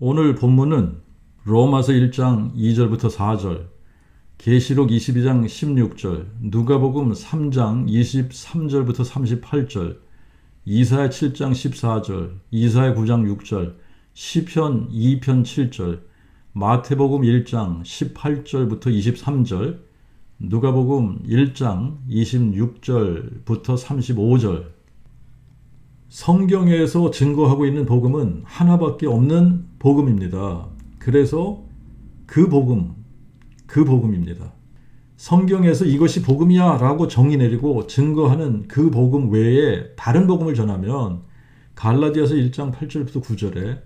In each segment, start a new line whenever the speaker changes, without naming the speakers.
오늘 본문은 로마서 1장 2절부터 4절, 계시록 22장 16절, 누가복음 3장 23절부터 38절, 이사야 7장 14절, 이사야 9장 6절, 시편 2편 7절, 마태복음 1장 18절부터 23절, 누가복음 1장 26절부터 35절. 성경에서 증거하고 있는 복음은 하나밖에 없는 복음입니다. 그래서 그 복음입니다. 성경에서 이것이 복음이야 라고 정의 내리고 증거하는 그 복음 외에 다른 복음을 전하면 갈라디아서 1장 8절부터 9절에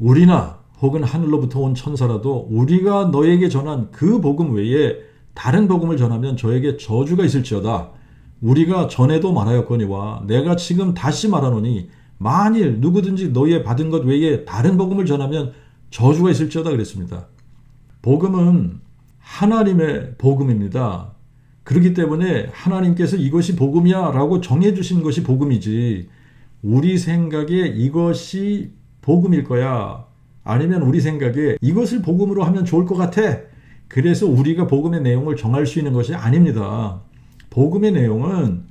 우리나 혹은 하늘로부터 온 천사라도 우리가 너에게 전한 그 복음 외에 다른 복음을 전하면 저에게 저주가 있을지어다. 우리가 전에도 말하였거니와 내가 지금 다시 말하노니 만일 누구든지 너희의 받은 것 외에 다른 복음을 전하면 저주가 있을지어다 그랬습니다. 복음은 하나님의 복음입니다. 그렇기 때문에 하나님께서 이것이 복음이야 라고 정해주신 것이 복음이지 우리 생각에 이것이 복음일 거야 아니면 우리 생각에 이것을 복음으로 하면 좋을 것 같아 그래서 우리가 복음의 내용을 정할 수 있는 것이 아닙니다. 복음의 내용은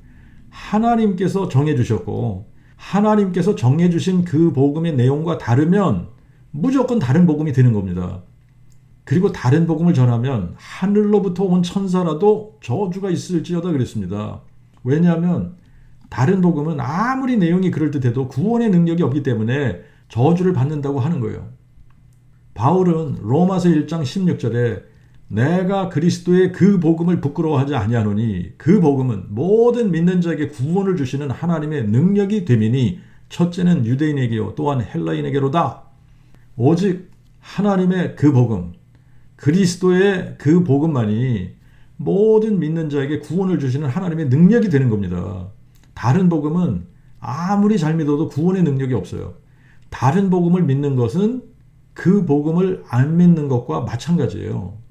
하나님께서 정해주셨고 하나님께서 정해주신 그 복음의 내용과 다르면 무조건 다른 복음이 되는 겁니다. 그리고 다른 복음을 전하면 하늘로부터 온 천사라도 저주가 있을지어다 그랬습니다. 왜냐하면 다른 복음은 아무리 내용이 그럴듯해도 구원의 능력이 없기 때문에 저주를 받는다고 하는 거예요. 바울은 로마서 1장 16절에 내가 그리스도의 그 복음을 부끄러워하지 아니하노니 그 복음은 모든 믿는 자에게 구원을 주시는 하나님의 능력이 됨이니 첫째는 유대인에게요 또한 헬라인에게로다. 오직 하나님의 그 복음 그리스도의 그 복음만이 모든 믿는 자에게 구원을 주시는 하나님의 능력이 되는 겁니다. 다른 복음은 아무리 잘 믿어도 구원의 능력이 없어요. 다른 복음을 믿는 것은 그 복음을 안 믿는 것과 마찬가지예요.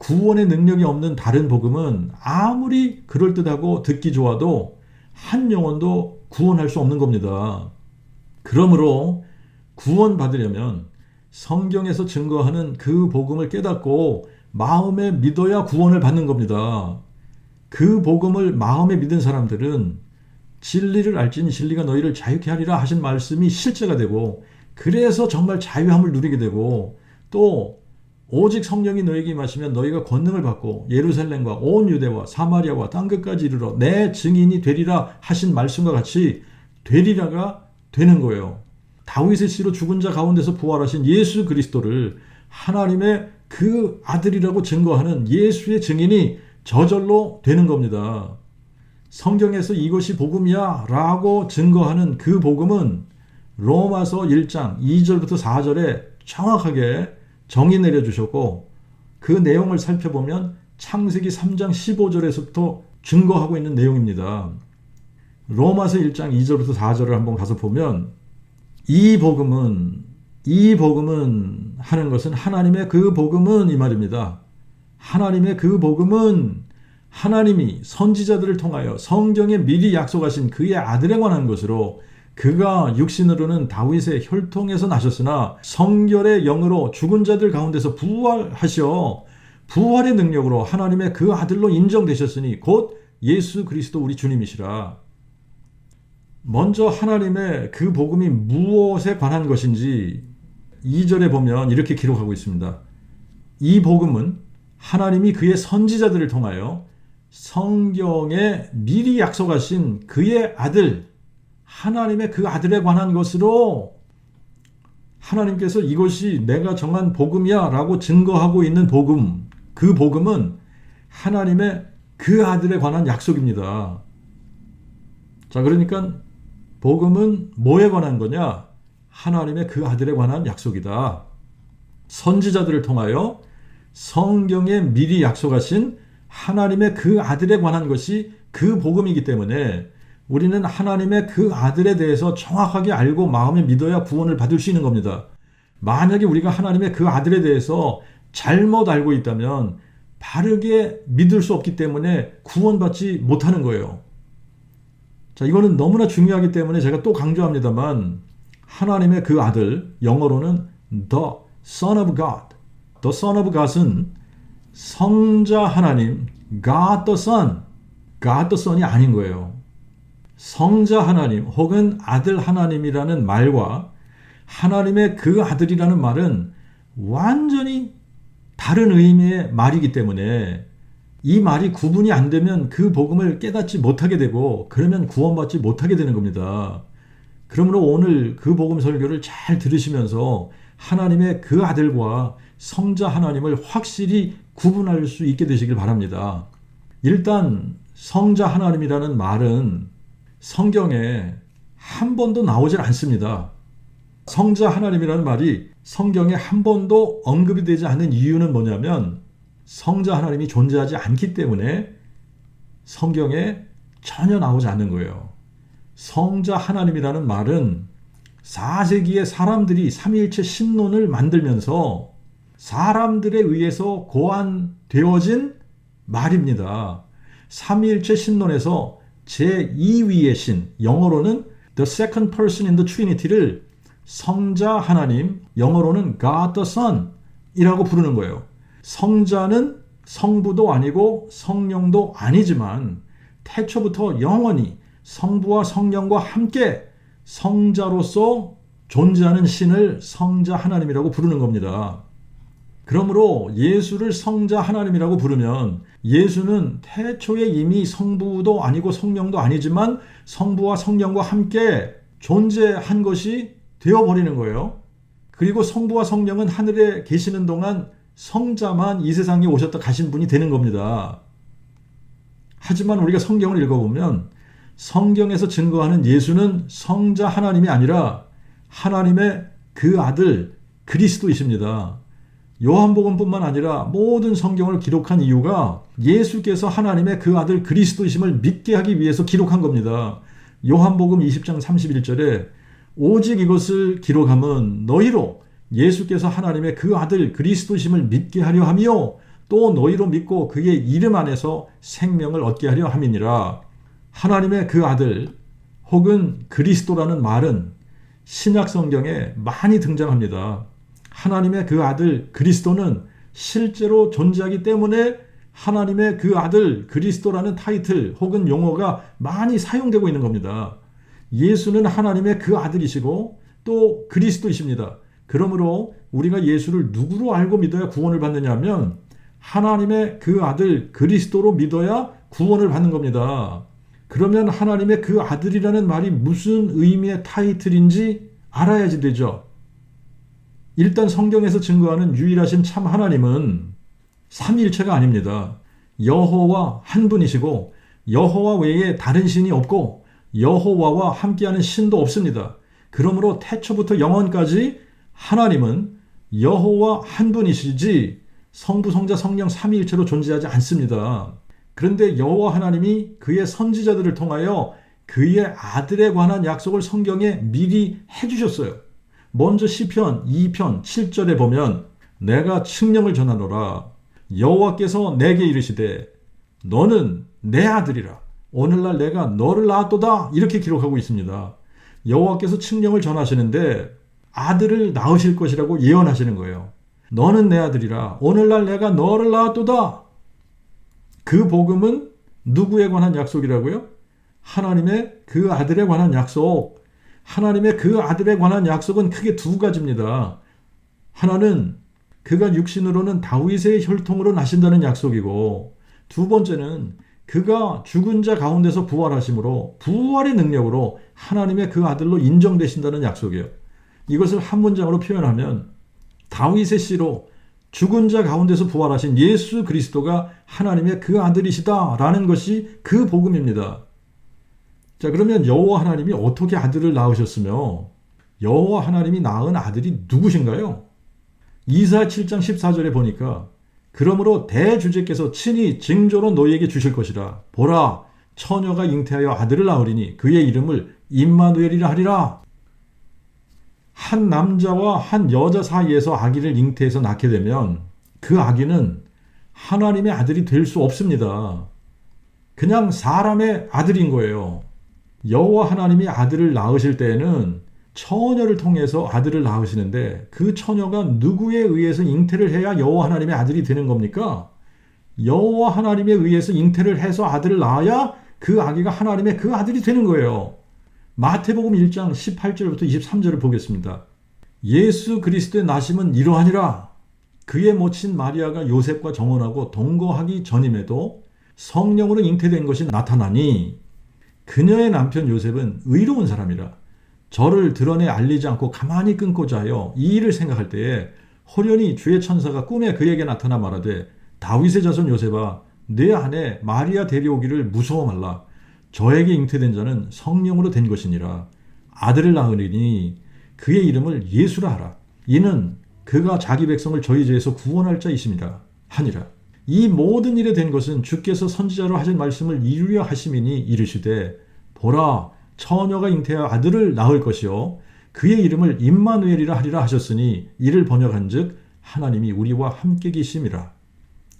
구원의 능력이 없는 다른 복음은 아무리 그럴듯하고 듣기 좋아도 한 영혼도 구원할 수 없는 겁니다. 그러므로 구원받으려면 성경에서 증거하는 그 복음을 깨닫고 마음에 믿어야 구원을 받는 겁니다. 그 복음을 마음에 믿은 사람들은 진리를 알지니 진리가 너희를 자유케 하리라 하신 말씀이 실제가 되고 그래서 정말 자유함을 누리게 되고 또 오직 성령이 너에게 임하시면 너희가 권능을 받고 예루살렘과 온 유대와 사마리아와 땅끝까지 이르러 내 증인이 되리라 하신 말씀과 같이 되리라가 되는 거예요. 다윗의 씨로 죽은 자 가운데서 부활하신 예수 그리스도를 하나님의 그 아들이라고 증거하는 예수의 증인이 저절로 되는 겁니다. 성경에서 이것이 복음이야 라고 증거하는 그 복음은 로마서 1장 2절부터 4절에 정확하게 정의 내려주셨고 그 내용을 살펴보면 창세기 3장 15절에서부터 증거하고 있는 내용입니다. 로마서 1장 2절부터 4절을 한번 가서 보면 이 복음은 하는 것은 하나님의 그 복음은 이 말입니다. 하나님의 그 복음은 하나님이 선지자들을 통하여 성경에 미리 약속하신 그의 아들에 관한 것으로 그가 육신으로는 다윗의 혈통에서 나셨으나 성결의 영으로 죽은 자들 가운데서 부활하셔 부활의 능력으로 하나님의 그 아들로 인정되셨으니 곧 예수 그리스도 우리 주님이시라. 먼저 하나님의 그 복음이 무엇에 관한 것인지 2절에 보면 이렇게 기록하고 있습니다. 이 복음은 하나님이 그의 선지자들을 통하여 성경에 미리 약속하신 그의 아들 하나님의 그 아들에 관한 것으로 하나님께서 이것이 내가 정한 복음이야 라고 증거하고 있는 복음 그 복음은 하나님의 그 아들에 관한 약속입니다. 자, 그러니까 복음은 뭐에 관한 거냐? 하나님의 그 아들에 관한 약속이다. 선지자들을 통하여 성경에 미리 약속하신 하나님의 그 아들에 관한 것이 그 복음이기 때문에 우리는 하나님의 그 아들에 대해서 정확하게 알고 마음에 믿어야 구원을 받을 수 있는 겁니다. 만약에 우리가 하나님의 그 아들에 대해서 잘못 알고 있다면 바르게 믿을 수 없기 때문에 구원받지 못하는 거예요. 자, 이거는 너무나 중요하기 때문에 제가 또 강조합니다만 하나님의 그 아들, 영어로는 The Son of God. The Son of God은 성자 하나님, God the Son, God the Son이 아닌 거예요. 성자 하나님 혹은 아들 하나님이라는 말과 하나님의 그 아들이라는 말은 완전히 다른 의미의 말이기 때문에 이 말이 구분이 안 되면 그 복음을 깨닫지 못하게 되고 그러면 구원받지 못하게 되는 겁니다. 그러므로 오늘 그 복음 설교를 잘 들으시면서 하나님의 그 아들과 성자 하나님을 확실히 구분할 수 있게 되시길 바랍니다. 일단 성자 하나님이라는 말은 성경에 한 번도 나오질 않습니다. 성자 하나님이라는 말이 성경에 한 번도 언급이 되지 않는 이유는 뭐냐면 성자 하나님이 존재하지 않기 때문에 성경에 전혀 나오지 않는 거예요. 성자 하나님이라는 말은 4세기에 사람들이 삼위일체 신론을 만들면서 사람들에 의해서 고안되어진 말입니다. 삼위일체 신론에서 제2위의 신, 영어로는 The Second Person in the Trinity를 성자 하나님, 영어로는 God the Son 이라고 부르는 거예요. 성자는 성부도 아니고 성령도 아니지만 태초부터 영원히 성부와 성령과 함께 성자로서 존재하는 신을 성자 하나님이라고 부르는 겁니다. 그러므로 예수를 성자 하나님이라고 부르면 예수는 태초에 이미 성부도 아니고 성령도 아니지만 성부와 성령과 함께 존재한 것이 되어버리는 거예요. 그리고 성부와 성령은 하늘에 계시는 동안 성자만 이 세상에 오셨다 가신 분이 되는 겁니다. 하지만 우리가 성경을 읽어보면 성경에서 증거하는 예수는 성자 하나님이 아니라 하나님의 그 아들 그리스도이십니다. 요한복음뿐만 아니라 모든 성경을 기록한 이유가 예수께서 하나님의 그 아들 그리스도이심을 믿게 하기 위해서 기록한 겁니다. 요한복음 20장 31절에 오직 이것을 기록함은 너희로 예수께서 하나님의 그 아들 그리스도이심을 믿게 하려 하며 또 너희로 믿고 그의 이름 안에서 생명을 얻게 하려 함이니라. 하나님의 그 아들 혹은 그리스도라는 말은 신약 성경에 많이 등장합니다. 하나님의 그 아들 그리스도는 실제로 존재하기 때문에 하나님의 그 아들 그리스도라는 타이틀 혹은 용어가 많이 사용되고 있는 겁니다. 예수는 하나님의 그 아들이시고 또 그리스도이십니다. 그러므로 우리가 예수를 누구로 알고 믿어야 구원을 받느냐 하면 하나님의 그 아들 그리스도로 믿어야 구원을 받는 겁니다. 그러면 하나님의 그 아들이라는 말이 무슨 의미의 타이틀인지 알아야지 되죠. 일단 성경에서 증거하는 유일하신 참 하나님은 삼위일체가 아닙니다. 여호와 한 분이시고 여호와 외에 다른 신이 없고 여호와와 함께하는 신도 없습니다. 그러므로 태초부터 영원까지 하나님은 여호와 한 분이시지 성부, 성자, 성령 삼위일체로 존재하지 않습니다. 그런데 여호와 하나님이 그의 선지자들을 통하여 그의 아들에 관한 약속을 성경에 미리 해주셨어요. 먼저 시편 2편 7절에 보면 내가 칙령을 전하노라 여호와께서 내게 이르시되 너는 내 아들이라 오늘날 내가 너를 낳았도다 이렇게 기록하고 있습니다. 여호와께서 칙령을 전하시는데 아들을 낳으실 것이라고 예언하시는 거예요. 너는 내 아들이라 오늘날 내가 너를 낳았도다. 그 복음은 누구에 관한 약속이라고요? 하나님의 그 아들에 관한 약속. 하나님의 그 아들에 관한 약속은 크게 두 가지입니다. 하나는 그가 육신으로는 다윗의 혈통으로 나신다는 약속이고 두 번째는 그가 죽은 자 가운데서 부활하심으로 부활의 능력으로 하나님의 그 아들로 인정되신다는 약속이에요. 이것을 한 문장으로 표현하면 다윗의 씨로 죽은 자 가운데서 부활하신 예수 그리스도가 하나님의 그 아들이시다라는 것이 그 복음입니다. 자, 그러면 여호와 하나님이 어떻게 아들을 낳으셨으며 여호와 하나님이 낳은 아들이 누구신가요? 이사야 7장 14절에 보니까 그러므로 대주제께서 친히 징조로 너희에게 주실 것이라. 보라, 처녀가 잉태하여 아들을 낳으리니 그의 이름을 임마누엘이라 하리라. 한 남자와 한 여자 사이에서 아기를 잉태해서 낳게 되면 그 아기는 하나님의 아들이 될 수 없습니다. 그냥 사람의 아들인 거예요. 여호와 하나님이 아들을 낳으실 때에는 처녀를 통해서 아들을 낳으시는데 그 처녀가 누구에 의해서 잉태를 해야 여호와 하나님의 아들이 되는 겁니까? 여호와 하나님에 의해서 잉태를 해서 아들을 낳아야 그 아기가 하나님의 그 아들이 되는 거예요. 마태복음 1장 18절부터 23절을 보겠습니다. 예수 그리스도의 나심은 이러하니라. 그의 모친 마리아가 요셉과 정혼하고 동거하기 전임에도 성령으로 잉태된 것이 나타나니 그녀의 남편 요셉은 의로운 사람이라 저를 드러내 알리지 않고 가만히 끊고자 하여 이 일을 생각할 때에 호련히 주의 천사가 꿈에 그에게 나타나 말하되 다윗의 자손 요셉아 내 아내 마리아 데려오기를 무서워 말라. 저에게 잉태된 자는 성령으로 된 것이니라. 아들을 낳으리니 그의 이름을 예수라 하라. 이는 그가 자기 백성을 저희 죄에서 구원할 자이심이라 하니라. 이 모든 일에 된 것은 주께서 선지자로 하신 말씀을 이루려 하심이니 이르시되 보라 처녀가 잉태하여 아들을 낳을 것이요 그의 이름을 임마누엘이라 하리라 하셨으니 이를 번역한즉 하나님이 우리와 함께 계심이라.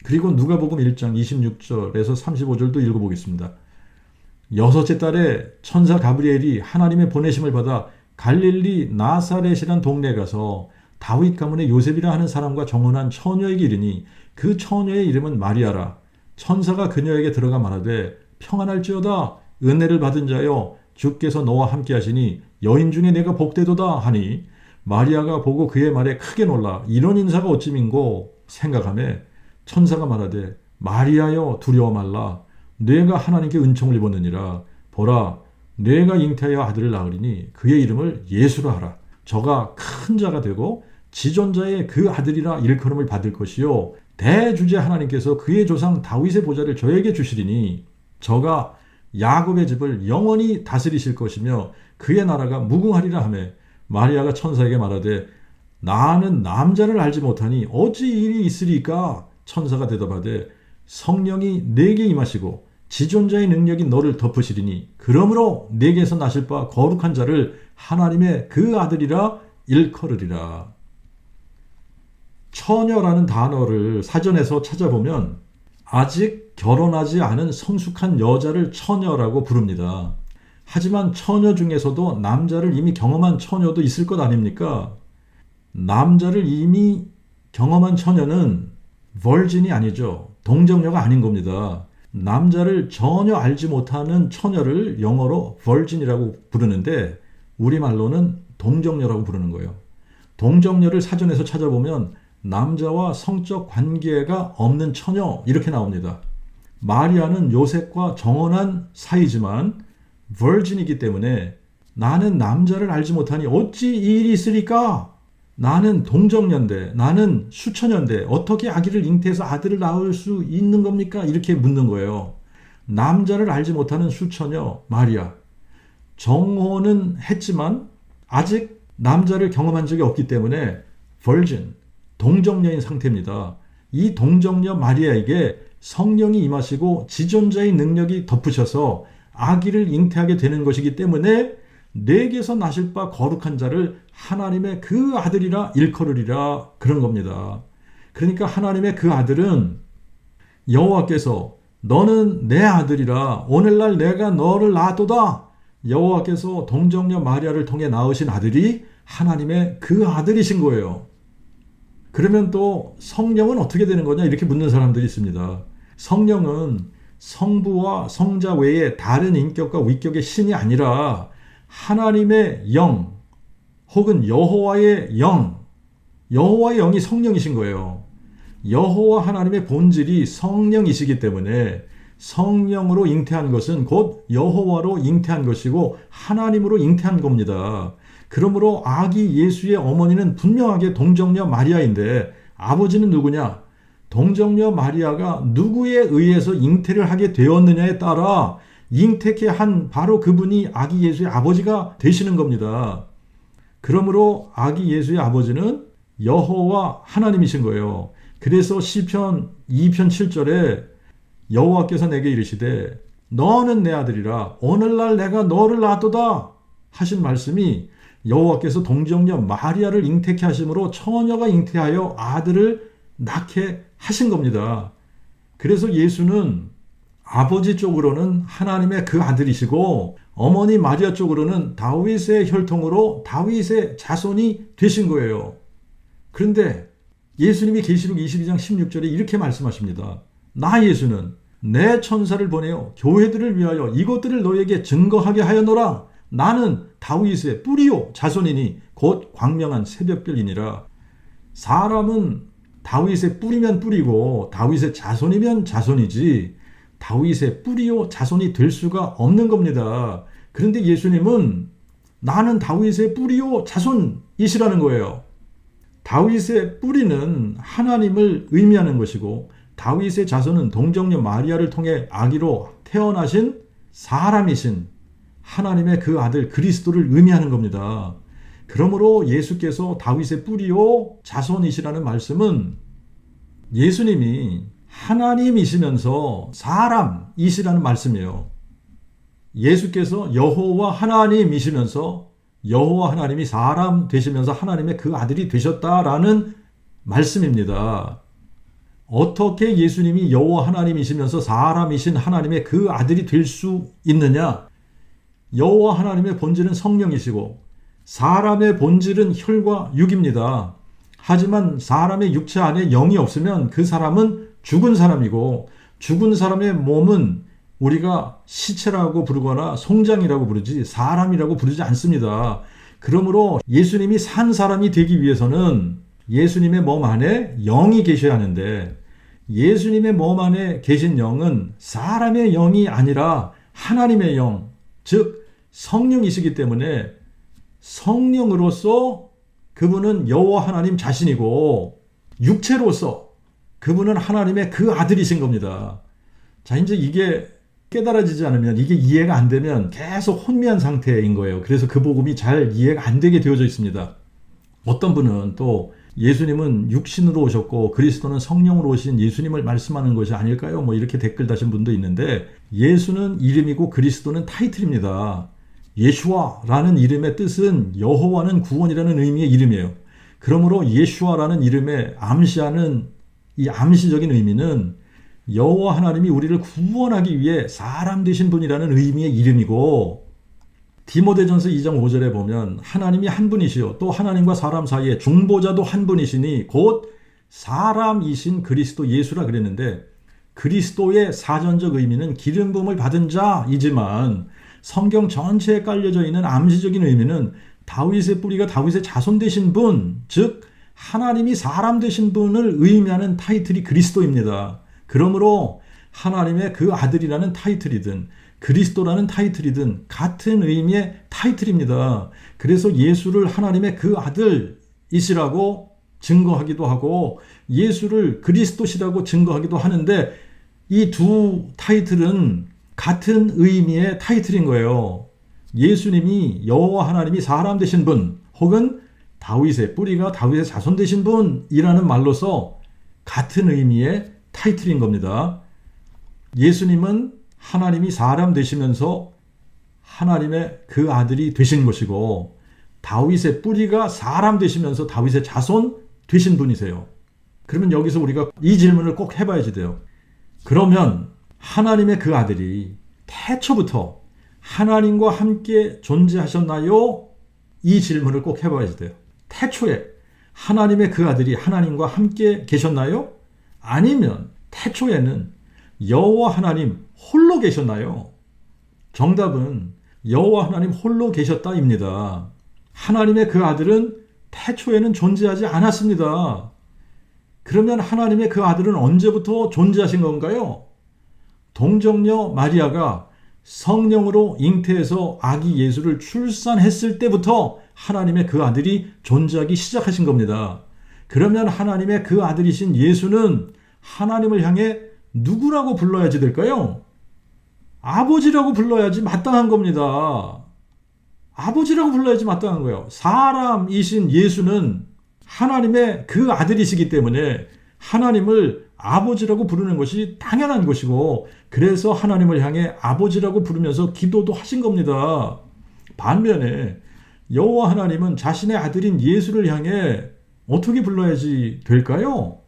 그리고 누가복음 1장 26절에서 35절도 읽어보겠습니다. 여섯째 달에 천사 가브리엘이 하나님의 보내심을 받아 갈릴리 나사렛이란 동네에 가서 다윗 가문의 요셉이라 하는 사람과 정혼한 처녀에게 이르니 그 처녀의 이름은 마리아라. 천사가 그녀에게 들어가 말하되 평안할지어다 은혜를 받은 자여 주께서 너와 함께 하시니 여인 중에 내가 복되도다 하니 마리아가 보고 그의 말에 크게 놀라 이런 인사가 어찌민고 생각하며 천사가 말하되 마리아여 두려워 말라. 내가 하나님께 은총을 입었느니라. 보라 내가 잉태하여 아들을 낳으리니 그의 이름을 예수라 하라. 저가 큰 자가 되고 지존자의 그 아들이라 일컬음을 받을 것이요 대주제 하나님께서 그의 조상 다윗의 보좌를 저에게 주시리니 저가 야곱의 집을 영원히 다스리실 것이며 그의 나라가 무궁하리라 하며 마리아가 천사에게 말하되 나는 남자를 알지 못하니 어찌 이 일이 있으리까? 천사가 대답하되 성령이 내게 임하시고 지존자의 능력이 너를 덮으시리니 그러므로 내게서 나실 바 거룩한 자를 하나님의 그 아들이라 일컬으리라. 처녀라는 단어를 사전에서 찾아보면 아직 결혼하지 않은 성숙한 여자를 처녀라고 부릅니다. 하지만 처녀 중에서도 남자를 이미 경험한 처녀도 있을 것 아닙니까? 남자를 이미 경험한 처녀는 virgin이 아니죠. 동정녀가 아닌 겁니다. 남자를 전혀 알지 못하는 처녀를 영어로 virgin이라고 부르는데 우리말로는 동정녀라고 부르는 거예요. 동정녀를 사전에서 찾아보면 남자와 성적 관계가 없는 처녀 이렇게 나옵니다. 마리아는 요셉과 정혼한 사이지만 virgin이기 때문에 나는 남자를 알지 못하니 어찌 이 일이 있으리까? 나는 동정녀인데 나는 수처녀인데 어떻게 아기를 잉태해서 아들을 낳을 수 있는 겁니까? 이렇게 묻는 거예요. 남자를 알지 못하는 수처녀 마리아. 정혼은 했지만 아직 남자를 경험한 적이 없기 때문에 virgin, 동정녀인 상태입니다. 이 동정녀 마리아에게 성령이 임하시고 지존자의 능력이 덮으셔서 아기를 잉태하게 되는 것이기 때문에 내게서 나실 바 거룩한 자를 하나님의 그 아들이라 일컬으리라 그런 겁니다. 그러니까 하나님의 그 아들은 여호와께서 너는 내 아들이라 오늘날 내가 너를 낳았도다. 여호와께서 동정녀 마리아를 통해 낳으신 아들이 하나님의 그 아들이신 거예요. 그러면 또 성령은 어떻게 되는 거냐 이렇게 묻는 사람들이 있습니다. 성령은 성부와 성자 외에 다른 인격과 위격의 신이 아니라 하나님의 영 혹은 여호와의 영, 여호와의 영이 성령이신 거예요. 여호와 하나님의 본질이 성령이시기 때문에 성령으로 잉태한 것은 곧 여호와로 잉태한 것이고 하나님으로 잉태한 겁니다. 그러므로 아기 예수의 어머니는 분명하게 동정녀 마리아인데 아버지는 누구냐? 동정녀 마리아가 누구에 의해서 잉태를 하게 되었느냐에 따라 잉태케 한 바로 그분이 아기 예수의 아버지가 되시는 겁니다. 그러므로 아기 예수의 아버지는 여호와 하나님이신 거예요. 그래서 시편 2편 7절에 여호와께서 내게 이르시되 너는 내 아들이라 오늘날 내가 너를 낳았도다 하신 말씀이 여호와께서 동정녀 마리아를 잉태케 하심으로 처녀가 잉태하여 아들을 낳게 하신 겁니다. 그래서 예수는 아버지 쪽으로는 하나님의 그 아들이시고 어머니 마리아 쪽으로는 다윗의 혈통으로 다윗의 자손이 되신 거예요. 그런데 예수님이 계시록 22장 16절에 이렇게 말씀하십니다. 나 예수는 내 천사를 보내어 교회들을 위하여 이것들을 너에게 증거하게 하였노라. 나는 다윗의 뿌리요 자손이니 곧 광명한 새벽별이니라. 사람은 다윗의 뿌리면 뿌리고 다윗의 자손이면 자손이지 다윗의 뿌리요 자손이 될 수가 없는 겁니다. 그런데 예수님은 나는 다윗의 뿌리요 자손이시라는 거예요. 다윗의 뿌리는 하나님을 의미하는 것이고 다윗의 자손은 동정녀 마리아를 통해 아기로 태어나신 사람이신 하나님의 그 아들 그리스도를 의미하는 겁니다. 그러므로 예수께서 다윗의 뿌리요 자손이시라는 말씀은 예수님이 하나님이시면서 사람이시라는 말씀이에요. 예수께서 여호와 하나님이시면서 여호와 하나님이 사람 되시면서 하나님의 그 아들이 되셨다라는 말씀입니다. 어떻게 예수님이 여호와 하나님이시면서 사람이신 하나님의 그 아들이 될 수 있느냐? 여호와 하나님의 본질은 성령이시고 사람의 본질은 혈과 육입니다. 하지만 사람의 육체 안에 영이 없으면 그 사람은 죽은 사람이고 죽은 사람의 몸은 우리가 시체라고 부르거나 송장이라고 부르지 사람이라고 부르지 않습니다. 그러므로 예수님이 산 사람이 되기 위해서는 예수님의 몸 안에 영이 계셔야 하는데 예수님의 몸 안에 계신 영은 사람의 영이 아니라 하나님의 영, 즉 성령이시기 때문에 성령으로서 그분은 여호와 하나님 자신이고 육체로서 그분은 하나님의 그 아들이신 겁니다. 자, 이제 이게 깨달아지지 않으면 이게 이해가 안 되면 계속 혼미한 상태인 거예요. 그래서 그 복음이 잘 이해가 안 되게 되어져 있습니다. 어떤 분은 또 예수님은 육신으로 오셨고 그리스도는 성령으로 오신 예수님을 말씀하는 것이 아닐까요? 뭐 이렇게 댓글 다신 분도 있는데 예수는 이름이고 그리스도는 타이틀입니다. 예슈아라는 이름의 뜻은 여호와는 구원이라는 의미의 이름이에요. 그러므로 예슈아라는 이름에 암시하는 이 암시적인 의미는 여호와 하나님이 우리를 구원하기 위해 사람 되신 분이라는 의미의 이름이고 디모데전서 2장 5절에 보면 하나님이 한 분이시요 또 하나님과 사람 사이에 중보자도 한 분이시니 곧 사람이신 그리스도 예수라 그랬는데 그리스도의 사전적 의미는 기름 부음을 받은 자이지만 성경 전체에 깔려져 있는 암시적인 의미는 다윗의 뿌리가 다윗의 자손 되신 분, 즉 하나님이 사람 되신 분을 의미하는 타이틀이 그리스도입니다. 그러므로 하나님의 그 아들이라는 타이틀이든 그리스도라는 타이틀이든 같은 의미의 타이틀입니다. 그래서 예수를 하나님의 그 아들이시라고 증거하기도 하고 예수를 그리스도시라고 증거하기도 하는데 이 두 타이틀은 같은 의미의 타이틀인 거예요. 예수님이 여호와 하나님이 사람 되신 분 혹은 다윗의 뿌리가 다윗의 자손 되신 분이라는 말로서 같은 의미의 타이틀인 겁니다. 예수님은 하나님이 사람 되시면서 하나님의 그 아들이 되신 것이고 다윗의 뿌리가 사람 되시면서 다윗의 자손 되신 분이세요. 그러면 여기서 우리가 이 질문을 꼭 해봐야지 돼요. 그러면 하나님의 그 아들이 태초부터 하나님과 함께 존재하셨나요? 이 질문을 꼭 해봐야지 돼요. 태초에 하나님의 그 아들이 하나님과 함께 계셨나요? 아니면 태초에는 여호와 하나님 홀로 계셨나요? 정답은 여호와 하나님 홀로 계셨다입니다. 하나님의 그 아들은 태초에는 존재하지 않았습니다. 그러면 하나님의 그 아들은 언제부터 존재하신 건가요? 동정녀 마리아가 성령으로 잉태해서 아기 예수를 출산했을 때부터 하나님의 그 아들이 존재하기 시작하신 겁니다. 그러면 하나님의 그 아들이신 예수는 하나님을 향해 누구라고 불러야지 될까요? 아버지라고 불러야지 마땅한 겁니다. 아버지라고 불러야지 마땅한 거예요. 사람이신 예수는 하나님의 그 아들이시기 때문에 하나님을 아버지라고 부르는 것이 당연한 것이고 그래서 하나님을 향해 아버지라고 부르면서 기도도 하신 겁니다. 반면에 여호와 하나님은 자신의 아들인 예수를 향해 어떻게 불러야지 될까요?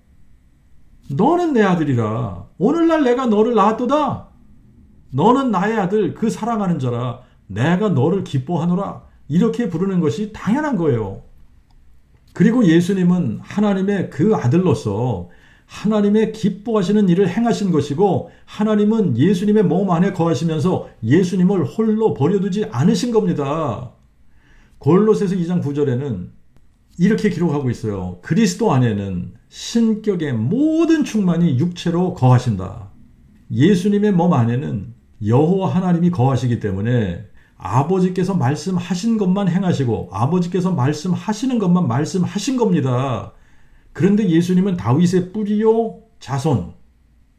너는 내 아들이라 오늘날 내가 너를 낳았도다. 너는 나의 아들 그 사랑하는 자라 내가 너를 기뻐하노라. 이렇게 부르는 것이 당연한 거예요. 그리고 예수님은 하나님의 그 아들로서 하나님의 기뻐하시는 일을 행하신 것이고 하나님은 예수님의 몸 안에 거하시면서 예수님을 홀로 버려두지 않으신 겁니다. 골로새서 2장 9절에는 이렇게 기록하고 있어요. 그리스도 안에는 신격의 모든 충만이 육체로 거하신다. 예수님의 몸 안에는 여호와 하나님이 거하시기 때문에 아버지께서 말씀하신 것만 행하시고 아버지께서 말씀하시는 것만 말씀하신 겁니다. 그런데 예수님은 다윗의 뿌리요 자손.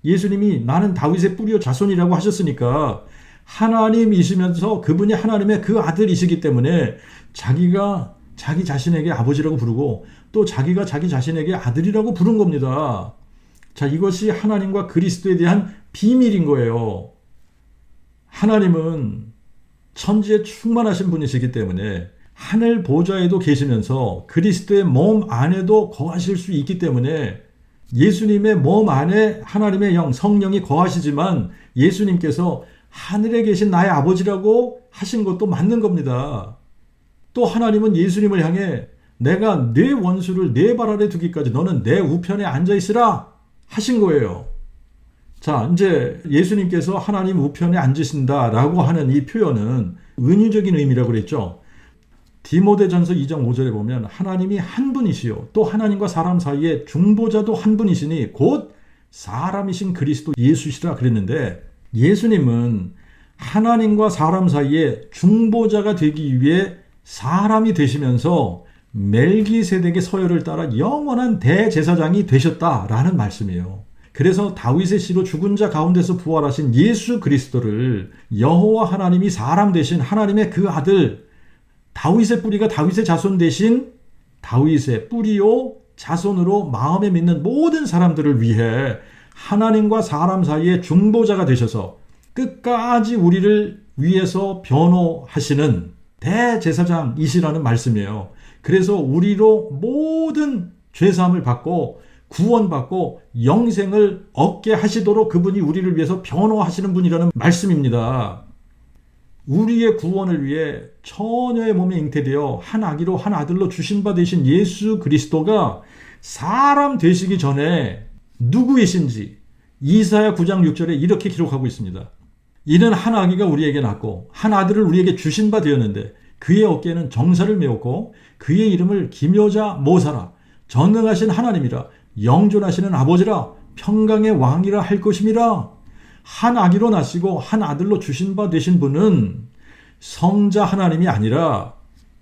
예수님이 나는 다윗의 뿌리요 자손이라고 하셨으니까 하나님이시면서 그분이 하나님의 그 아들이시기 때문에 자기가 자기 자신에게 아버지라고 부르고 또 자기가 자기 자신에게 아들이라고 부른 겁니다. 자, 이것이 하나님과 그리스도에 대한 비밀인 거예요. 하나님은 천지에 충만하신 분이시기 때문에 하늘 보좌에도 계시면서 그리스도의 몸 안에도 거하실 수 있기 때문에 예수님의 몸 안에 하나님의 영, 성령이 거하시지만 예수님께서 하늘에 계신 나의 아버지라고 하신 것도 맞는 겁니다. 또 하나님은 예수님을 향해 내가 내 원수를 내 발 아래 두기까지 너는 내 우편에 앉아 있으라 하신 거예요. 자, 이제 예수님께서 하나님 우편에 앉으신다라고 하는 이 표현은 은유적인 의미라고 그랬죠. 디모데전서 2장 5절에 보면 하나님이 한 분이시요 또 하나님과 사람 사이에 중보자도 한 분이시니 곧 사람이신 그리스도 예수시라 그랬는데 예수님은 하나님과 사람 사이에 중보자가 되기 위해 사람이 되시면서 멜기세덱의 서열을 따라 영원한 대제사장이 되셨다라는 말씀이에요. 그래서 다윗의 씨로 죽은 자 가운데서 부활하신 예수 그리스도를 여호와 하나님이 사람 되신 하나님의 그 아들 다윗의 뿌리가 다윗의 자손 대신 다윗의 뿌리요 자손으로 마음에 믿는 모든 사람들을 위해 하나님과 사람 사이의 중보자가 되셔서 끝까지 우리를 위해서 변호하시는 대제사장이시라는 말씀이에요. 그래서 우리로 모든 죄사함을 받고 구원받고 영생을 얻게 하시도록 그분이 우리를 위해서 변호하시는 분이라는 말씀입니다. 우리의 구원을 위해 처녀의 몸에 잉태되어 한 아기로 한 아들로 주신 바 되신 예수 그리스도가 사람 되시기 전에 누구이신지 이사야 9장 6절에 이렇게 기록하고 있습니다. 이는 한 아기가 우리에게 낳고 한 아들을 우리에게 주신 바 되었는데 그의 어깨에는 정사를 메웠고 그의 이름을 기묘자 모사라 전능하신 하나님이라 영존하시는 아버지라 평강의 왕이라 할 것임이라. 한 아기로 나시고 한 아들로 주신 바 되신 분은 성자 하나님이 아니라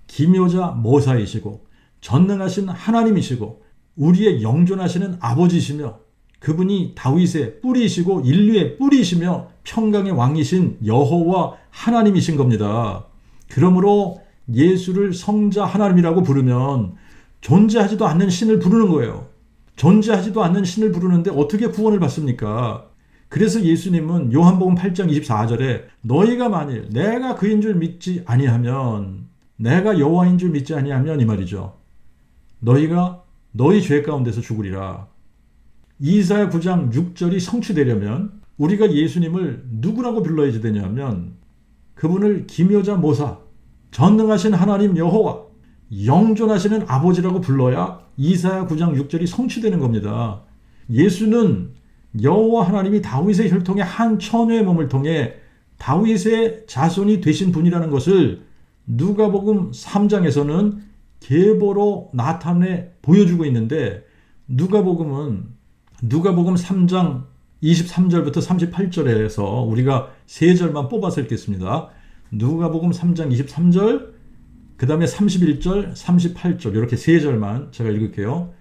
기묘자 모사이시고 전능하신 하나님이시고 우리의 영존하시는 아버지시며 그분이 다윗의 뿌리이시고 인류의 뿌리이시며 평강의 왕이신 여호와 하나님이신 겁니다. 그러므로 예수를 성자 하나님이라고 부르면 존재하지도 않는 신을 부르는 거예요. 존재하지도 않는 신을 부르는데 어떻게 구원을 받습니까? 그래서 예수님은 요한복음 8장 24절에 너희가 만일 내가 그인 줄 믿지 아니하면 내가 여호와인 줄 믿지 아니하면 이 말이죠. 너희가 너희 죄 가운데서 죽으리라. 이사야 9장 6절이 성취되려면 우리가 예수님을 누구라고 불러야 되냐면 그분을 기묘자 모사, 전능하신 하나님 여호와, 영존하시는 아버지라고 불러야 이사야 9장 6절이 성취되는 겁니다. 예수는 여호와 하나님이 다윗의 혈통의 한 처녀의 몸을 통해 다윗의 자손이 되신 분이라는 것을 누가복음 3장에서는 계보로 나타내 보여주고 있는데 누가복음 3장 23절부터 38절에서 우리가 세 절만 뽑아서 읽겠습니다. 누가복음 3장 23절, 그 다음에 31절, 38절 이렇게 세 절만 제가 읽을게요.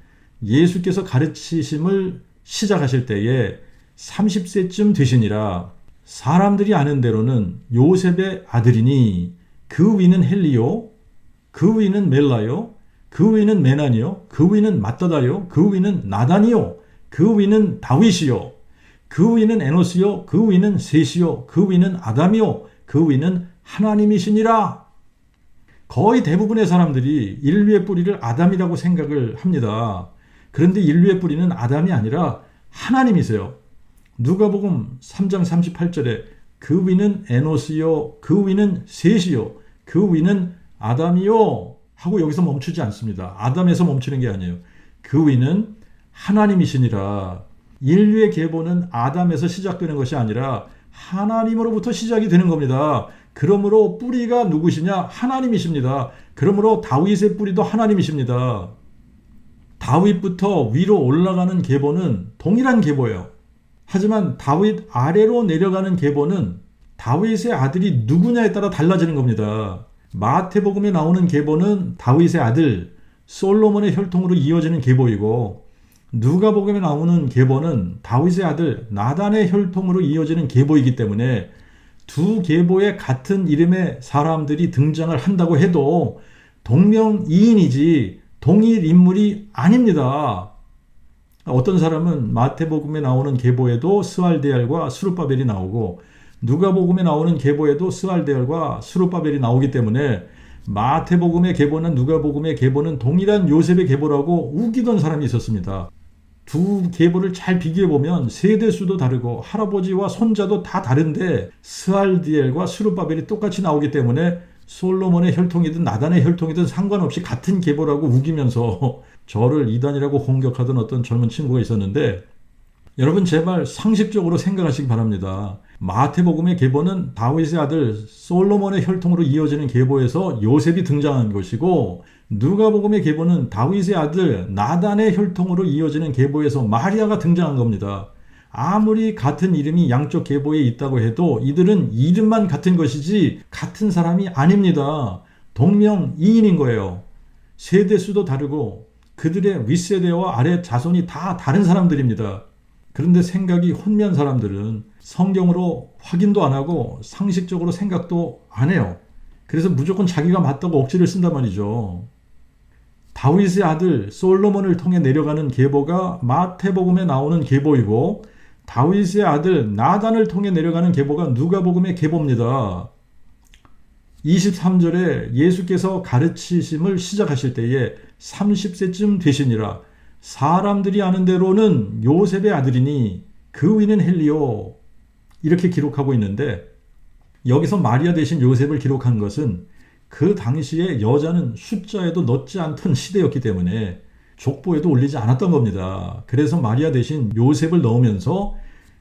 예수께서 가르치심을 시작하실 때에 30세쯤 되시니라. 사람들이 아는 대로는 요셉의 아들이니 그 위는 헬리요, 그 위는 멜라요, 그 위는 메나니요, 그 위는 마따다요, 그 위는 나단이요, 그 위는 다윗이요, 그 위는 에노스요, 그 위는 셋이요, 그 위는 아담이요, 그 위는 하나님이시니라. 거의 대부분의 사람들이 인류의 뿌리를 아담이라고 생각을 합니다. 그런데 인류의 뿌리는 아담이 아니라 하나님이세요. 누가복음 3장 38절에 그 위는 에노스요, 그 위는 셋이요, 그 위는 아담이요 하고 여기서 멈추지 않습니다. 아담에서 멈추는 게 아니에요. 그 위는 하나님이시니라. 인류의 계보는 아담에서 시작되는 것이 아니라 하나님으로부터 시작이 되는 겁니다. 그러므로 뿌리가 누구시냐? 하나님이십니다. 그러므로 다윗의 뿌리도 하나님이십니다. 다윗부터 위로 올라가는 계보는 동일한 계보예요. 하지만 다윗 아래로 내려가는 계보는 다윗의 아들이 누구냐에 따라 달라지는 겁니다. 마태복음에 나오는 계보는 다윗의 아들 솔로몬의 혈통으로 이어지는 계보이고, 누가복음에 나오는 계보는 다윗의 아들 나단의 혈통으로 이어지는 계보이기 때문에 두 계보의 같은 이름의 사람들이 등장을 한다고 해도 동명이인이지 동일 인물이 아닙니다. 어떤 사람은 마태복음에 나오는 계보에도 스알데알과 스룹바벨이 나오고 누가복음에 나오는 계보에도 스알데알과 스룹바벨이 나오기 때문에 마태복음의 계보는 누가복음의 계보는 동일한 요셉의 계보라고 우기던 사람이 있었습니다. 두 계보를 잘 비교해보면 세대수도 다르고 할아버지와 손자도 다 다른데 스알디엘과 스룹바벨이 똑같이 나오기 때문에 솔로몬의 혈통이든 나단의 혈통이든 상관없이 같은 계보라고 우기면서 저를 이단이라고 공격하던 어떤 젊은 친구가 있었는데, 여러분 제발 상식적으로 생각하시기 바랍니다. 마태복음의 계보는 다윗의 아들 솔로몬의 혈통으로 이어지는 계보에서 요셉이 등장한 것이고, 누가복음의 계보는 다윗의 아들 나단의 혈통으로 이어지는 계보에서 마리아가 등장한 겁니다. 아무리 같은 이름이 양쪽 계보에 있다고 해도 이들은 이름만 같은 것이지 같은 사람이 아닙니다. 동명이인인 거예요. 세대수도 다르고 그들의 윗세대와 아래 자손이 다 다른 사람들입니다. 그런데 생각이 혼미한 사람들은 성경으로 확인도 안 하고 상식적으로 생각도 안 해요. 그래서 무조건 자기가 맞다고 억지를 쓴단 말이죠. 다윗의 아들 솔로몬을 통해 내려가는 계보가 마태복음에 나오는 계보이고, 다윗의 아들 나단을 통해 내려가는 계보가 누가복음의 계보입니다. 23절에 예수께서 가르치심을 시작하실 때에 30세쯤 되시니라. 사람들이 아는 대로는 요셉의 아들이니 그 위는 헬리오, 이렇게 기록하고 있는데, 여기서 마리아 대신 요셉을 기록한 것은 그 당시에 여자는 숫자에도 넣지 않던 시대였기 때문에 족보에도 올리지 않았던 겁니다. 그래서 마리아 대신 요셉을 넣으면서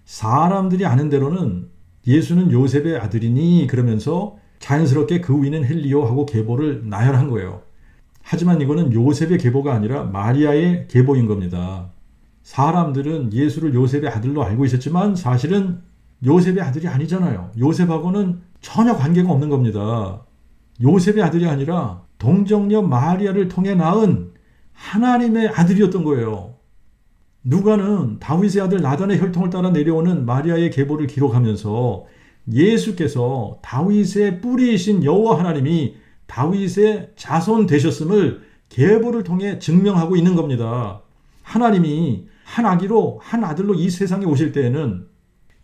사람들이 아는 대로는 예수는 요셉의 아들이니 그러면서 자연스럽게 그 위는 헬리오 하고 계보를 나열한 거예요. 하지만 이거는 요셉의 계보가 아니라 마리아의 계보인 겁니다. 사람들은 예수를 요셉의 아들로 알고 있었지만 사실은 요셉의 아들이 아니잖아요. 요셉하고는 전혀 관계가 없는 겁니다. 요셉의 아들이 아니라 동정녀 마리아를 통해 낳은 하나님의 아들이었던 거예요. 누가는 다윗의 아들 나단의 혈통을 따라 내려오는 마리아의 계보를 기록하면서 예수께서 다윗의 뿌리이신 여호와 하나님이 다윗의 자손 되셨음을 계보를 통해 증명하고 있는 겁니다. 하나님이 한 아기로 한 아들로 이 세상에 오실 때에는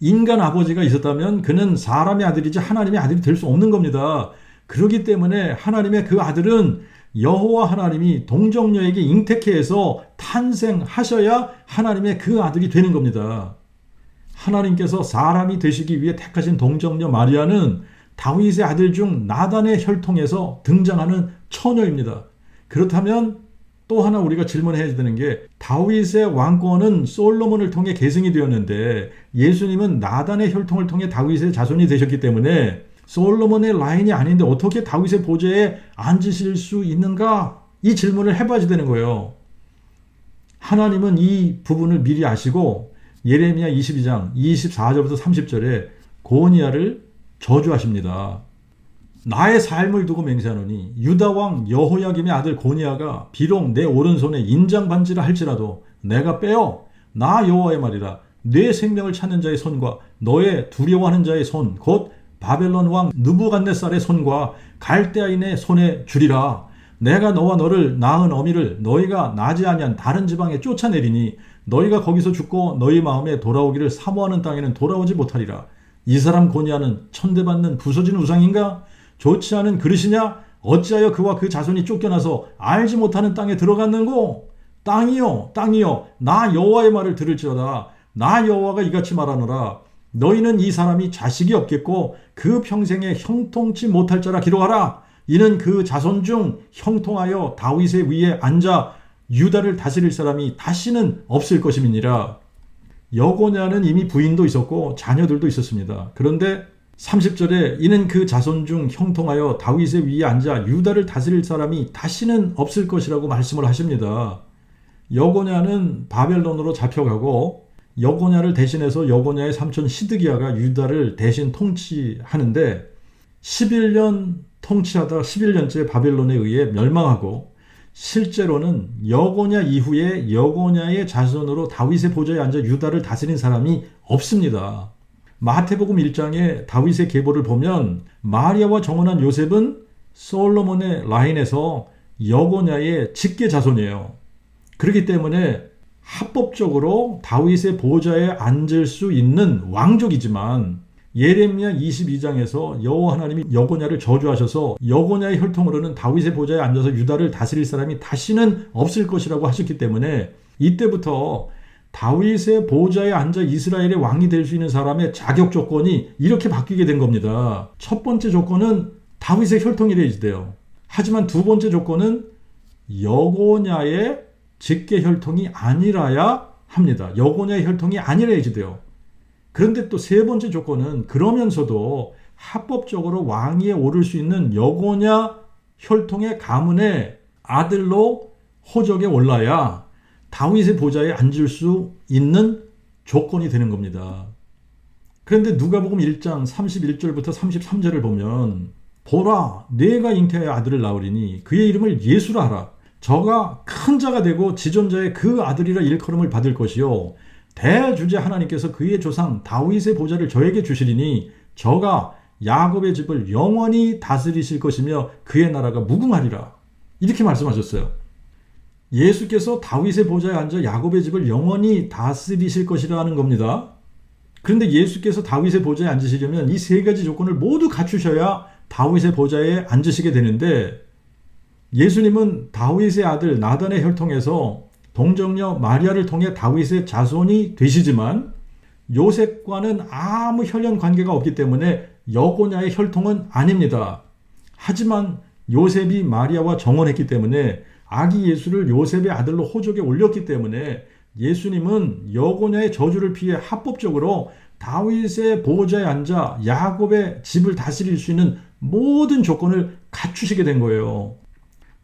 인간 아버지가 있었다면 그는 사람의 아들이지 하나님의 아들이 될 수 없는 겁니다. 그렇기 때문에 하나님의 그 아들은 여호와 하나님이 동정녀에게 잉태케 해서 탄생하셔야 하나님의 그 아들이 되는 겁니다. 하나님께서 사람이 되시기 위해 택하신 동정녀 마리아는 다윗의 아들 중 나단의 혈통에서 등장하는 처녀입니다. 그렇다면 또 하나 우리가 질문해야 되는 게, 다윗의 왕권은 솔로몬을 통해 계승이 되었는데 예수님은 나단의 혈통을 통해 다윗의 자손이 되셨기 때문에 솔로몬의 라인이 아닌데 어떻게 다윗의 보좌에 앉으실 수 있는가? 이 질문을 해봐야 되는 거예요. 하나님은 이 부분을 미리 아시고 예레미야 22장 24절부터 30절에 고니야를 저주하십니다. 나의 삶을 두고 맹세하노니 유다 왕 여호야김의 아들 고니야가 비록 내 오른손에 인장반지라 할지라도 내가 빼어 나 여호와의 말이라 내 생명을 찾는 자의 손과 너의 두려워하는 자의 손 곧 바벨론 왕 느부갓네살의 손과 갈대아인의 손에 주리라. 내가 너와 너를 낳은 어미를 너희가 나지 아니한 다른 지방에 쫓아내리니 너희가 거기서 죽고 너희 마음에 돌아오기를 사모하는 땅에는 돌아오지 못하리라. 이 사람 고니야는 천대받는 부서진 우상인가? 좋지 않은 그릇이냐? 어찌하여 그와 그 자손이 쫓겨나서 알지 못하는 땅에 들어갔는고? 땅이여 땅이여 나 여호와의 말을 들을지어다. 나 여호와가 이같이 말하노라. 너희는 이 사람이 자식이 없겠고 그 평생에 형통치 못할 자라 기록하라. 이는 그 자손 중 형통하여 다윗의 위에 앉아 유다를 다스릴 사람이 다시는 없을 것임이니라. 여고냐는 이미 부인도 있었고 자녀들도 있었습니다. 그런데 30절에 이는 그 자손 중 형통하여 다윗의 위에 앉아 유다를 다스릴 사람이 다시는 없을 것이라고 말씀을 하십니다. 여고냐는 바벨론으로 잡혀가고 여고냐를 대신해서 여고냐의 삼촌 시드기야가 유다를 대신 통치하는데 11년 통치하다 11년째 바벨론에 의해 멸망하고 실제로는 여고냐 이후에 여고냐의 자손으로 다윗의 보좌에 앉아 유다를 다스린 사람이 없습니다. 마태복음 1장에 다윗의 계보를 보면 마리아와 정혼한 요셉은 솔로몬의 라인에서 여고냐의 직계 자손이에요. 그렇기 때문에 합법적으로 다윗의 보좌에 앉을 수 있는 왕족이지만 예레미야 22장에서 여호와 하나님이 여고냐를 저주하셔서 여고냐의 혈통으로는 다윗의 보좌에 앉아서 유다를 다스릴 사람이 다시는 없을 것이라고 하셨기 때문에 이때부터 다윗의 보좌에 앉아 이스라엘의 왕이 될 수 있는 사람의 자격 조건이 이렇게 바뀌게 된 겁니다. 첫 번째 조건은 다윗의 혈통이래야 돼요. 하지만 두 번째 조건은 여고냐의 직계 혈통이 아니라야 합니다. 여고냐의 혈통이 아니라야 돼요. 그런데 또 세 번째 조건은 그러면서도 합법적으로 왕위에 오를 수 있는 여고냐 혈통의 가문의 아들로 호적에 올라야 다윗의 보좌에 앉을 수 있는 조건이 되는 겁니다. 그런데 누가복음 1장 31절부터 33절을 보면 보라 내가 잉태하여 아들을 낳으리니 그의 이름을 예수라 하라. 저가 큰 자가 되고 지존자의 그 아들이라 일컬음을 받을 것이요 대주제 하나님께서 그의 조상 다윗의 보좌를 저에게 주시리니 저가 야곱의 집을 영원히 다스리실 것이며 그의 나라가 무궁하리라. 이렇게 말씀하셨어요. 예수께서 다윗의 보좌에 앉아 야곱의 집을 영원히 다스리실 것이라는 겁니다. 그런데 예수께서 다윗의 보좌에 앉으시려면 이 세 가지 조건을 모두 갖추셔야 다윗의 보좌에 앉으시게 되는데 예수님은 다윗의 아들 나단의 혈통에서 동정녀 마리아를 통해 다윗의 자손이 되시지만 요셉과는 아무 혈연 관계가 없기 때문에 여고냐의 혈통은 아닙니다. 하지만 요셉이 마리아와 정혼했기 때문에 아기 예수를 요셉의 아들로 호적에 올렸기 때문에 예수님은 여고냐의 저주를 피해 합법적으로 다윗의 보좌에 앉아 야곱의 집을 다스릴 수 있는 모든 조건을 갖추시게 된 거예요.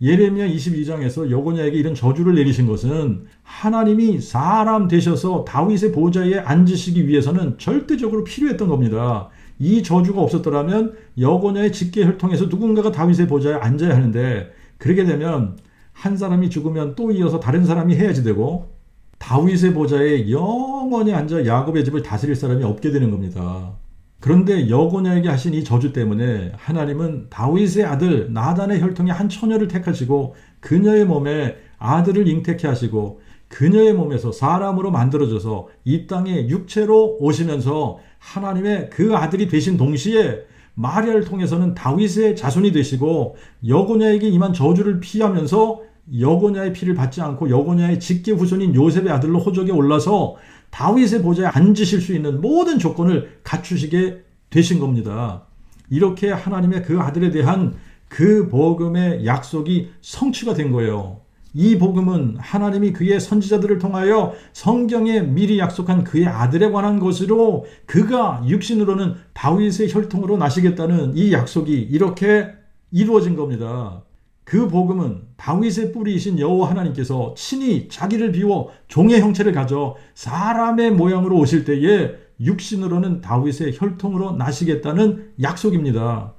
예레미야 22장에서 여고냐에게 이런 저주를 내리신 것은 하나님이 사람 되셔서 다윗의 보좌에 앉으시기 위해서는 절대적으로 필요했던 겁니다. 이 저주가 없었더라면 여고냐의 직계 혈통에서 누군가가 다윗의 보좌에 앉아야 하는데 그렇게 되면 한 사람이 죽으면 또 이어서 다른 사람이 해야지 되고 다윗의 보좌에 영원히 앉아 야곱의 집을 다스릴 사람이 없게 되는 겁니다. 그런데 여고냐에게 하신 이 저주 때문에 하나님은 다윗의 아들 나단의 혈통의 한 처녀를 택하시고 그녀의 몸에 아들을 잉태케 하시고 그녀의 몸에서 사람으로 만들어져서 이 땅에 육체로 오시면서 하나님의 그 아들이 되신 동시에 마리아를 통해서는 다윗의 자손이 되시고 여고냐에게 임한 저주를 피하면서 여고냐의 피를 받지 않고 여고냐의 직계 후손인 요셉의 아들로 호적에 올라서 다윗의 보좌에 앉으실 수 있는 모든 조건을 갖추시게 되신 겁니다. 이렇게 하나님의 그 아들에 대한 그 복음의 약속이 성취가 된 거예요. 이 복음은 하나님이 그의 선지자들을 통하여 성경에 미리 약속한 그의 아들에 관한 것으로 그가 육신으로는 다윗의 혈통으로 나시겠다는 이 약속이 이렇게 이루어진 겁니다. 그 복음은 다윗의 뿌리이신 여호와 하나님께서 친히 자기를 비워 종의 형체를 가져 사람의 모양으로 오실 때에 육신으로는 다윗의 혈통으로 나시겠다는 약속입니다.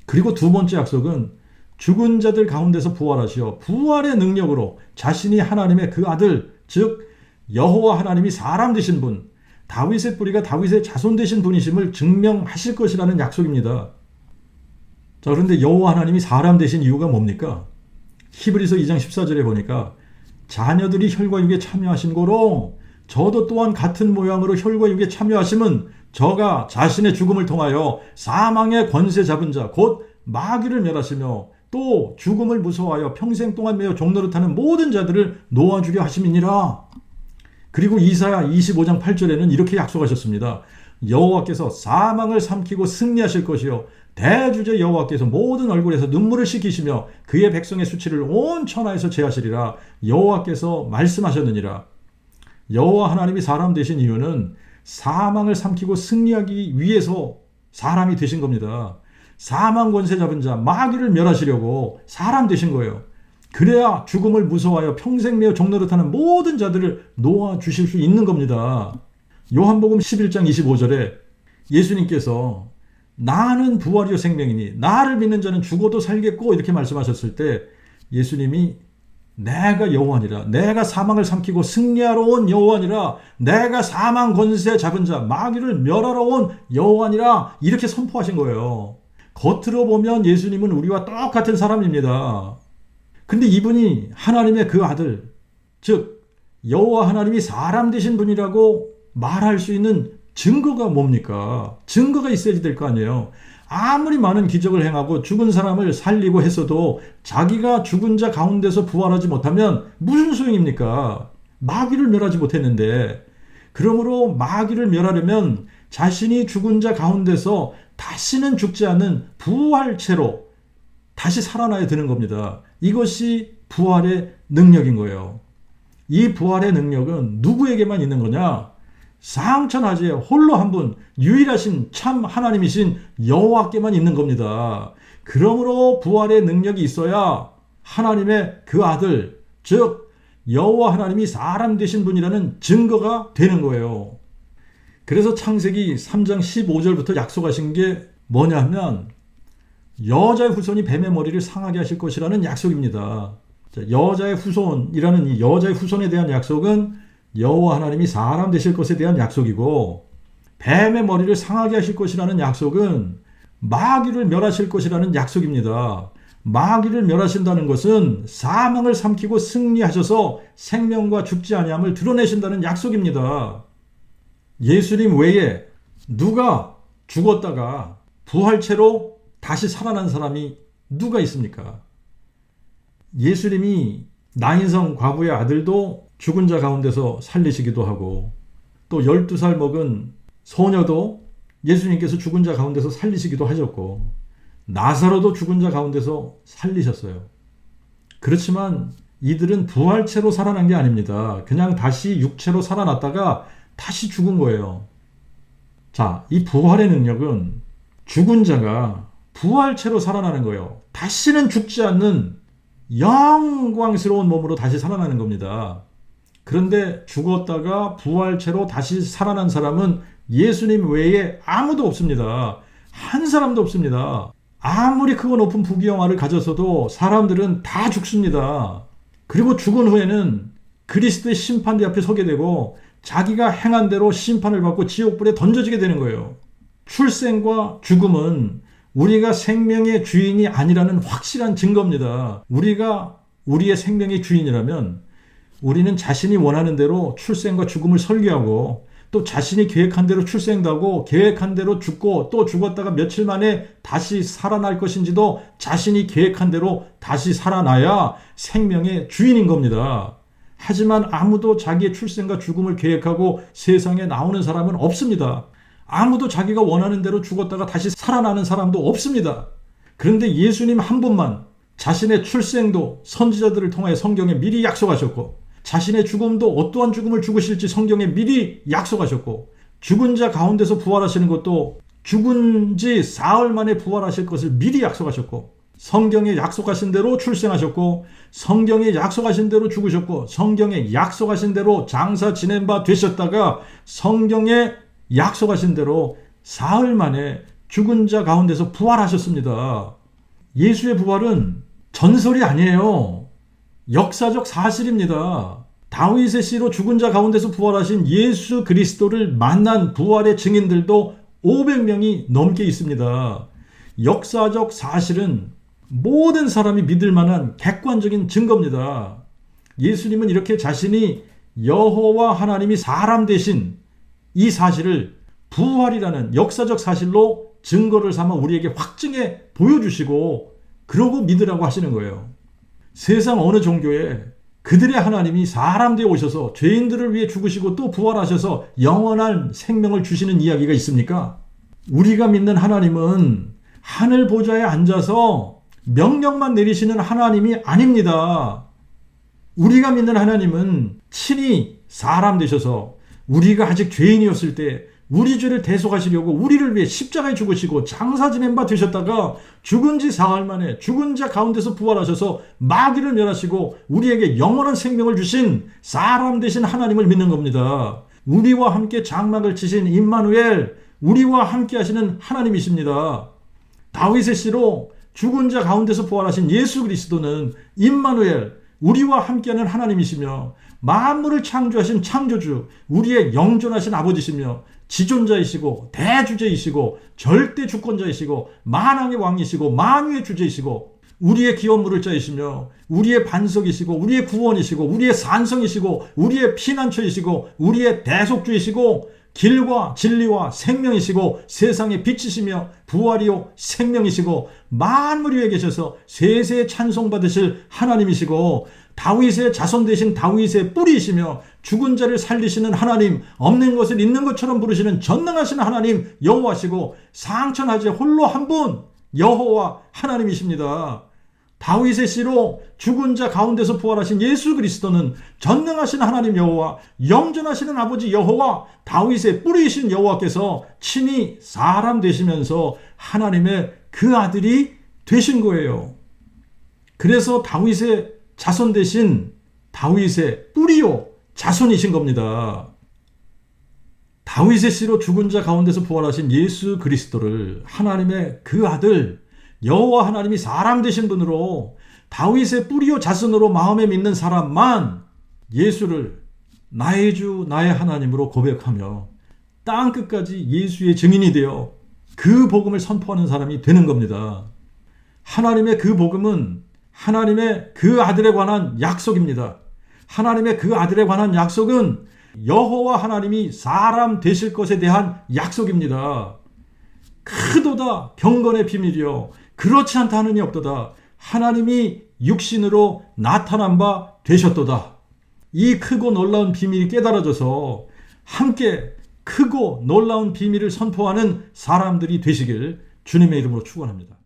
그리고 두 번째 약속은 죽은 자들 가운데서 부활하시어 부활의 능력으로 자신이 하나님의 그 아들, 즉 여호와 하나님이 사람 되신 분, 다윗의 뿌리가 다윗의 자손 되신 분이심을 증명하실 것이라는 약속입니다. 자, 그런데 여호와 하나님이 사람 되신 이유가 뭡니까? 히브리서 2장 14절에 보니까 자녀들이 혈과 육에 참여하신 거로 저도 또한 같은 모양으로 혈과 육에 참여하심은 저가 자신의 죽음을 통하여 사망의 권세 잡은 자 곧 마귀를 멸하시며 또 죽음을 무서워하여 평생 동안 매어 종노릇하는 모든 자들을 놓아주려 하심이니라. 그리고 이사야 25장 8절에는 이렇게 약속하셨습니다. 여호와께서 사망을 삼키고 승리하실 것이요 대주제 여호와께서 모든 얼굴에서 눈물을 씻기시며 그의 백성의 수치를 온 천하에서 제하시리라. 여호와께서 말씀하셨느니라. 여호와 하나님이 사람 되신 이유는 사망을 삼키고 승리하기 위해서 사람이 되신 겁니다. 사망 권세 잡은 자 마귀를 멸하시려고 사람 되신 거예요. 그래야 죽음을 무서워하여 평생 매어 종노릇하는 모든 자들을 놓아주실 수 있는 겁니다. 요한복음 11장 25절에 예수님께서 나는 부활이요 생명이니 나를 믿는 자는 죽어도 살겠고 이렇게 말씀하셨을 때 예수님이 내가 여호와니라, 내가 사망을 삼키고 승리하러 온 여호와니라, 내가 사망 권세 잡은 자 마귀를 멸하러 온 여호와니라 이렇게 선포하신 거예요. 겉으로 보면 예수님은 우리와 똑같은 사람입니다. 근데 이분이 하나님의 그 아들, 즉 여호와 하나님이 사람 되신 분이라고 말할 수 있는 증거가 뭡니까? 증거가 있어야지 될 거 아니에요. 아무리 많은 기적을 행하고 죽은 사람을 살리고 했어도 자기가 죽은 자 가운데서 부활하지 못하면 무슨 소용입니까? 마귀를 멸하지 못했는데. 그러므로 마귀를 멸하려면 자신이 죽은 자 가운데서 다시는 죽지 않는 부활체로 다시 살아나야 되는 겁니다. 이것이 부활의 능력인 거예요. 이 부활의 능력은 누구에게만 있는 거냐? 상천하지에 홀로 한 분 유일하신 참 하나님이신 여호와께만 있는 겁니다. 그러므로 부활의 능력이 있어야 하나님의 그 아들, 즉 여호와 하나님이 사람 되신 분이라는 증거가 되는 거예요. 그래서 창세기 3장 15절부터 약속하신 게 뭐냐 하면 여자의 후손이 뱀의 머리를 상하게 하실 것이라는 약속입니다. 여자의 후손이라는 이 여자의 후손에 대한 약속은 여호와 하나님이 사람 되실 것에 대한 약속이고, 뱀의 머리를 상하게 하실 것이라는 약속은 마귀를 멸하실 것이라는 약속입니다. 마귀를 멸하신다는 것은 사망을 삼키고 승리하셔서 생명과 죽지 아니함을 드러내신다는 약속입니다. 예수님 외에 누가 죽었다가 부활체로 다시 살아난 사람이 누가 있습니까? 예수님이 나인성 과부의 아들도 죽은 자 가운데서 살리시기도 하고, 또 12살 먹은 소녀도 예수님께서 죽은 자 가운데서 살리시기도 하셨고, 나사로도 죽은 자 가운데서 살리셨어요. 그렇지만 이들은 부활체로 살아난 게 아닙니다. 그냥 다시 육체로 살아났다가 다시 죽은 거예요. 자, 이 부활의 능력은 죽은 자가 부활체로 살아나는 거예요. 다시는 죽지 않는 영광스러운 몸으로 다시 살아나는 겁니다. 그런데 죽었다가 부활체로 다시 살아난 사람은 예수님 외에 아무도 없습니다. 한 사람도 없습니다. 아무리 크고 높은 부귀영화를 가졌어도 사람들은 다 죽습니다. 그리고 죽은 후에는 그리스도의 심판대 앞에 서게 되고 자기가 행한 대로 심판을 받고 지옥불에 던져지게 되는 거예요. 출생과 죽음은 우리가 생명의 주인이 아니라는 확실한 증거입니다. 우리가 우리의 생명의 주인이라면 우리는 자신이 원하는 대로 출생과 죽음을 설계하고, 또 자신이 계획한 대로 출생도 하고 계획한 대로 죽고, 또 죽었다가 며칠 만에 다시 살아날 것인지도 자신이 계획한 대로 다시 살아나야 생명의 주인인 겁니다. 하지만 아무도 자기의 출생과 죽음을 계획하고 세상에 나오는 사람은 없습니다. 아무도 자기가 원하는 대로 죽었다가 다시 살아나는 사람도 없습니다. 그런데 예수님 한 분만 자신의 출생도 선지자들을 통하여 성경에 미리 약속하셨고, 자신의 죽음도 어떠한 죽음을 죽으실지 성경에 미리 약속하셨고, 죽은 자 가운데서 부활하시는 것도 죽은 지 사흘 만에 부활하실 것을 미리 약속하셨고, 성경에 약속하신 대로 출생하셨고, 성경에 약속하신 대로 죽으셨고, 성경에 약속하신 대로 장사 지낸 바 되셨다가 성경에 약속하신 대로 사흘 만에 죽은 자 가운데서 부활하셨습니다. 예수의 부활은 전설이 아니에요. 역사적 사실입니다. 다윗의 씨로 죽은 자 가운데서 부활하신 예수 그리스도를 만난 부활의 증인들도 500명이 넘게 있습니다. 역사적 사실은 모든 사람이 믿을 만한 객관적인 증거입니다. 예수님은 이렇게 자신이 여호와 하나님이 사람 되신 이 사실을 부활이라는 역사적 사실로 증거를 삼아 우리에게 확증해 보여주시고, 그러고 믿으라고 하시는 거예요. 세상 어느 종교에 그들의 하나님이 사람 되어 오셔서 죄인들을 위해 죽으시고 또 부활하셔서 영원한 생명을 주시는 이야기가 있습니까? 우리가 믿는 하나님은 하늘 보좌에 앉아서 명령만 내리시는 하나님이 아닙니다. 우리가 믿는 하나님은 친히 사람 되셔서 우리가 아직 죄인이었을 때 우리 죄를 대속하시려고 우리를 위해 십자가에 죽으시고 장사 지낸 바 되셨다가 죽은 지 사흘 만에 죽은 자 가운데서 부활하셔서 마귀를 멸하시고 우리에게 영원한 생명을 주신 사람 되신 하나님을 믿는 겁니다. 우리와 함께 장막을 치신 임마누엘, 우리와 함께 하시는 하나님이십니다. 다윗의 씨로 죽은 자 가운데서 부활하신 예수 그리스도는 임마누엘, 우리와 함께하는 하나님이시며 만물을 창조하신 창조주, 우리의 영존하신 아버지시며 지존자이시고 대주제이시고 절대 주권자이시고 만왕의 왕이시고 만유의 주제이시고 우리의 기업 물을 자이시며 우리의 반석이시고 우리의 구원이시고 우리의 산성이시고 우리의 피난처이시고 우리의 대속주이시고 길과 진리와 생명이시고 세상의 빛이시며 부활이요 생명이시고 만물 위에 계셔서 세세 찬송받으실 하나님이시고 다윗의 자손 되신 다윗의 뿌리이시며 죽은 자를 살리시는 하나님, 없는 것을 있는 것처럼 부르시는 전능하신 하나님 여호와시고 상천하제 홀로 한 분 여호와 하나님이십니다. 다윗의 씨로 죽은 자 가운데서 부활하신 예수 그리스도는 전능하신 하나님 여호와, 영존하시는 아버지 여호와, 다윗의 뿌리이신 여호와께서 친히 사람 되시면서 하나님의 그 아들이 되신 거예요. 그래서 다윗의 자손 되신 다윗의 뿌리요 자손이신 겁니다. 다윗의 씨로 죽은 자 가운데서 부활하신 예수 그리스도를 하나님의 그 아들 여호와 하나님이 사람 되신 분으로 다윗의 뿌리요 자손으로 마음에 믿는 사람만 예수를 나의 주 나의 하나님으로 고백하며 땅끝까지 예수의 증인이 되어 그 복음을 선포하는 사람이 되는 겁니다. 하나님의 그 복음은 하나님의 그 아들에 관한 약속입니다. 하나님의 그 아들에 관한 약속은 여호와 하나님이 사람 되실 것에 대한 약속입니다. 크도다 경건의 비밀이요 그렇지 않다 하느니 없도다. 하나님이 육신으로 나타난 바 되셨도다. 이 크고 놀라운 비밀이 깨달아져서 함께 크고 놀라운 비밀을 선포하는 사람들이 되시길 주님의 이름으로 축원합니다.